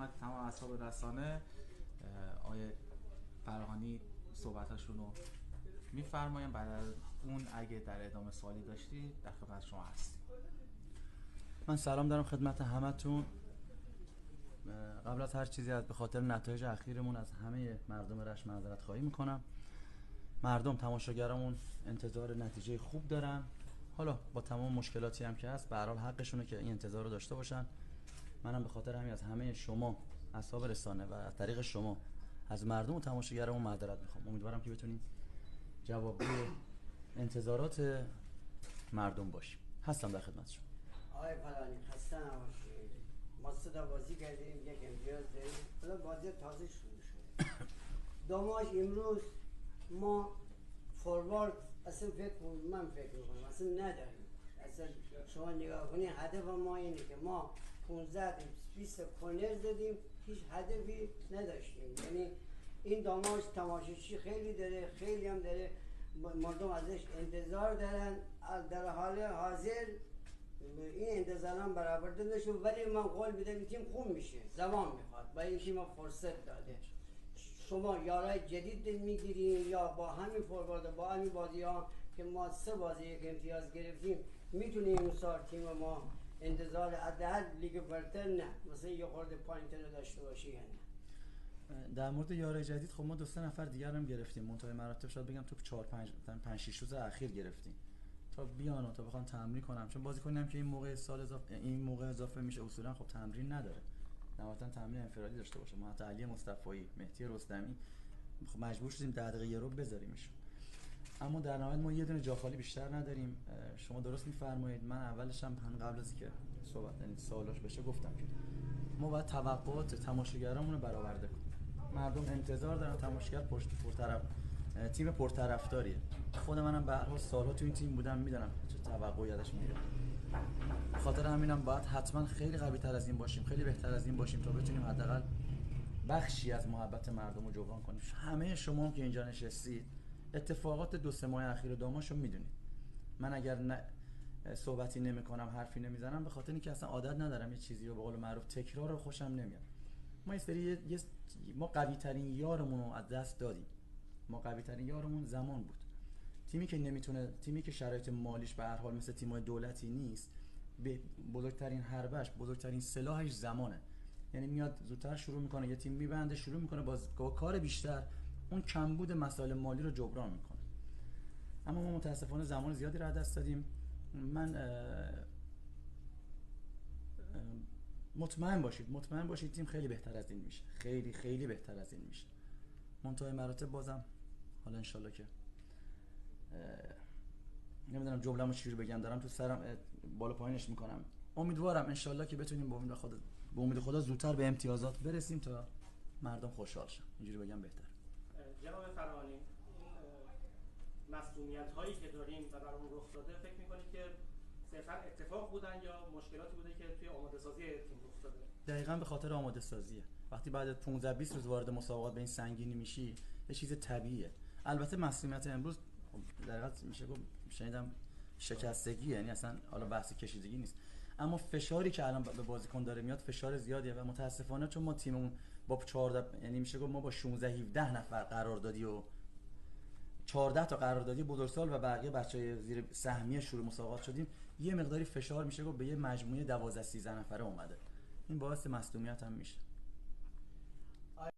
خدمت تمام اصحاب رسانه. آیه فرهانی صحبتاشون رو میفرمایم، بعد از اون اگه در ادامه سوالی داشتی در خدمت شما هستیم. من سلام دارم خدمت همتون. قبل از هر چیزی به خاطر نتایج اخیرمون از همه مردم رشت معذرت خواهی میکنم. مردم تماشاگرامون انتظار نتیجه خوب دارن، حالا با تمام مشکلاتی هم که هست به هر حال حقشونه که این انتظار رو داشته باشن. منم به خاطر همین از همه شما اصحاب رسانه و از طریق شما از مردم و تماشاگرامون معذرت میخوام. امیدوارم که بتونیم جوابگوی انتظارات مردم باشیم. هستم در خدمتشون. آقای فلانی خسته نباشید. ما صدا بازی کردیم، یک امتیاز داریم. حالا بازی تازه شروع شده. داماش امروز ما فوروارد اصلا من فکر میکنم اصلا نداریم. اصلا شما نگاه کنید هدف ما اینه که ما 15 20 کورنر زدیم، هیچ هدفی نداشتیم. یعنی این داماش تماشاچی خیلی داره، خیلی هم داره، مردم ازش انتظار دارن. در حال حاضر این انتظارم برآورده نشد، ولی من قول میدم این تیم خوب میشه. زمان میخواد، برای این تیم فرصت داده. شما یارای جدید میگیرین یا با همین فوروارد با همین بازی ها که ما 3 بازی یک امتیاز گرفتیم میتونیم این سال تیم ما انتظار حداقل لیگ برتر نه مثلا یه خورده پایینتر رو داشته باشه یا نه. در مورد یارای جدید خب ما 2-3 نفر دیگر هم گرفتیم. منتهای مراتب شاید بگم تو 4-5-6 روز اخیر گرفتیم تا بیان و تا بخوام تمرین کنم، چون بازیکنی هم که این موقع اضافه میشه اصولا خب تمرین نداره، نهایتا تمرین انفرادی داشته باشه. ما حتی علی مصطفی، مهدی رستمی خب مجبور شدیم 10 دقیقه یه رو بذاریمشون. اما در نهایت ما یه دونه جا خالی بیشتر نداریم. شما درست میفرمایید. من اولش هم قبل از اینکه صحبت سوالاش بشه گفتم که ما باید توقعات تماشاگرامون رو برآورده کنیم. مردم انتظار دارن تماشاگر پرطرف تیم پرطرفداریه. خود منم به هر حال سال‌ها تو این تیم بودم، میدونم چه توقعی ازش میره. به خاطر همینم باید حتما خیلی قوی‌تر از این باشیم، خیلی بهتر از این باشیم تا بتونیم حداقل بخشی از محبت مردم رو جبران کنیم. همه شما هم که اینجا نشستید اتفاقات 2-3 ماه اخیر داماشو میدونید. من اگر صحبتی نمی‌کنم، حرفی نمیزنم، به خاطر اینکه اصلا عادت ندارم یه چیزی رو به قول معروف تکرار رو خوشم نمیاد. ما ما قوی ترین یارمون رو از دست دادیم. ما قوی ترین یارمون زمان بود. تیمی که نمیتونه، تیمی که شرایط مالیش به هر حال مثل تیم‌های دولتی نیست، بزرگترین حربش، بزرگترین سلاحش زمانه. یعنی میاد زودتر شروع میکنه، یه تیم میبنده، شروع میکنه با کار بیشتر اون کمبود مسائل مالی رو جبران میکنه. اما ما متاسفانه زمان زیادی رو از دست دادیم. من مطمئن باشید تیم خیلی بهتر از این میشه، خیلی خیلی بهتر از این میشه. منتهای مراتب بازم حالا انشالله که نمیدونم جمله‌مو چجوری بگم، دارم تو سرم بالا پایینش میکنم. امیدوارم انشالله که بتونیم به امید خدا زودتر به امتیازات برسیم تا مردم خوشحال شن. اینجوری بگم بهتر. جناب فرهانی، این مسئولیت هایی که داریم و برامون رخ داده فکر میکنید که صرفا اتفاق بودن یا مشکلاتی بوده که توی آماده سازی تیم رخ داده؟ دقیقاً به خاطر آماده سازیه. وقتی بعد 15-20 روز وارد مسابقات به این سنگینی میشی یه چیز طبیعیه. البته مسئولیت امروز در حقیقت میشه گفت شنیدم شکستگی، یعنی اصلا حالا بحث کشیدگی نیست، اما فشاری که الان به بازیکن داره میاد فشار زیادیه و متاسفانه چون ما تیممون با 14 یعنی میشه گفت ما با 16-17 نفر قراردادی و 14 تا قراردادی بزرگسال و بقیه بچهای زیر سهمیه شروع مسابقات شدیم، یه مقداری فشار میشه گفت به یه مجموعه 12-13 نفره اومده. این باعث مصدومیت هم میشه.